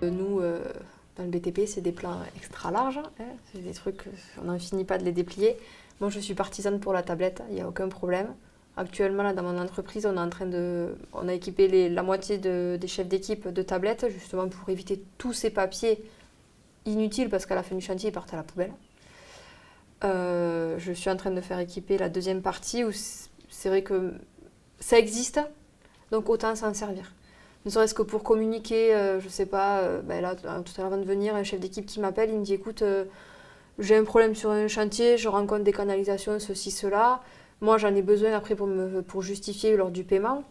Nous, dans le BTP, c'est des plans extra larges, hein. C'est des trucs, on n'en finit pas de les déplier. Moi, je suis partisane pour la tablette, il n'y a aucun problème. Actuellement, là, dans mon entreprise, on a équipé la moitié des chefs d'équipe de tablettes, justement pour éviter tous ces papiers inutiles, parce qu'à la fin du chantier, ils partent à la poubelle. Je suis en train de faire équiper la deuxième partie, où c'est vrai que ça existe, donc autant s'en servir. Ne serait-ce que pour communiquer, je sais pas, là, tout à l'heure avant de venir, un chef d'équipe qui m'appelle, il me dit écoute, j'ai un problème sur un chantier, je rencontre des canalisations, ceci, cela. Moi, j'en ai besoin après pour justifier lors du paiement.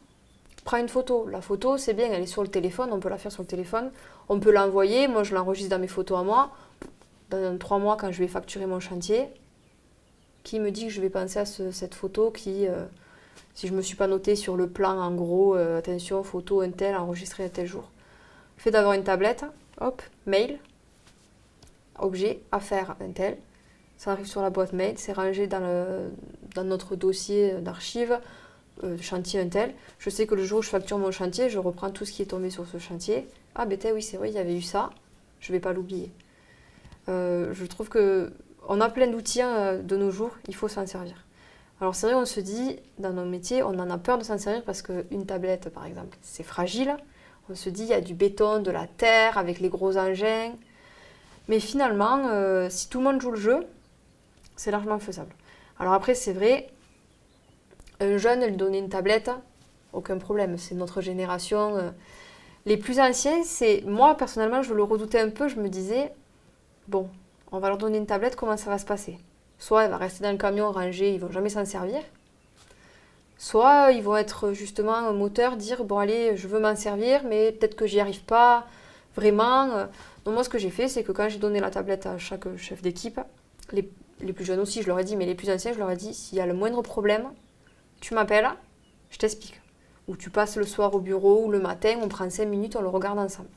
Prends une photo. La photo, c'est bien, elle est sur le téléphone, on peut la faire sur le téléphone. On peut l'envoyer, moi je l'enregistre dans mes photos à moi. Dans 3 mois, quand je vais facturer mon chantier, qui me dit que je vais penser à cette photo qui... si je ne me suis pas notée sur le plan, en gros, attention, photo, un tel, enregistré un tel jour. Le fait d'avoir une tablette, hop, mail, objet, affaire, un tel. Ça arrive sur la boîte mail, c'est rangé dans notre dossier d'archives, chantier un tel. Je sais que le jour où je facture mon chantier, je reprends tout ce qui est tombé sur ce chantier. Ah ben oui, c'est vrai, il y avait eu ça, je ne vais pas l'oublier. Je trouve qu'on a plein d'outils de nos jours, il faut s'en servir. Alors c'est vrai, on se dit, dans nos métiers, on en a peur de s'en servir parce qu'une tablette, par exemple, c'est fragile. On se dit, il y a du béton, de la terre, avec les gros engins. Mais finalement, si tout le monde joue le jeu, c'est largement faisable. Alors après, c'est vrai, un jeune, lui donner une tablette, aucun problème, c'est notre génération. Les plus anciens, moi, personnellement, je le redoutais un peu, je me disais, bon, on va leur donner une tablette, comment ça va se passer ? Soit elle va rester dans le camion rangée, ils ne vont jamais s'en servir. Soit ils vont être justement un moteur, dire bon allez, je veux m'en servir, mais peut-être que j'y arrive pas vraiment. Donc moi ce que j'ai fait, c'est que quand j'ai donné la tablette à chaque chef d'équipe, les plus jeunes aussi je leur ai dit, mais les plus anciens je leur ai dit, s'il y a le moindre problème, tu m'appelles, je t'explique. Ou tu passes le soir au bureau ou le matin, on prend 5 minutes, on le regarde ensemble.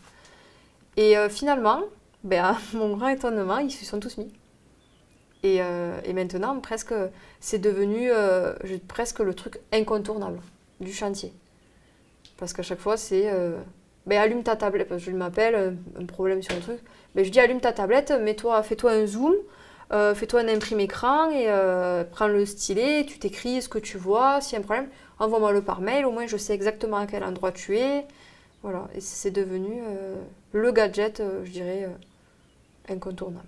Et finalement, à mon grand étonnement, ils se sont tous mis. Et maintenant, presque, c'est devenu presque le truc incontournable du chantier. Parce qu'à chaque fois, c'est allume ta tablette. Parce que je m'appelle, un problème sur un truc. Je dis allume ta tablette, fais-toi un zoom, fais-toi un imprime écran et prends le stylet, tu t'écris ce que tu vois. S'il y a un problème, envoie-moi le par mail. Au moins, je sais exactement à quel endroit tu es. Voilà. Et c'est devenu le gadget, je dirais, incontournable.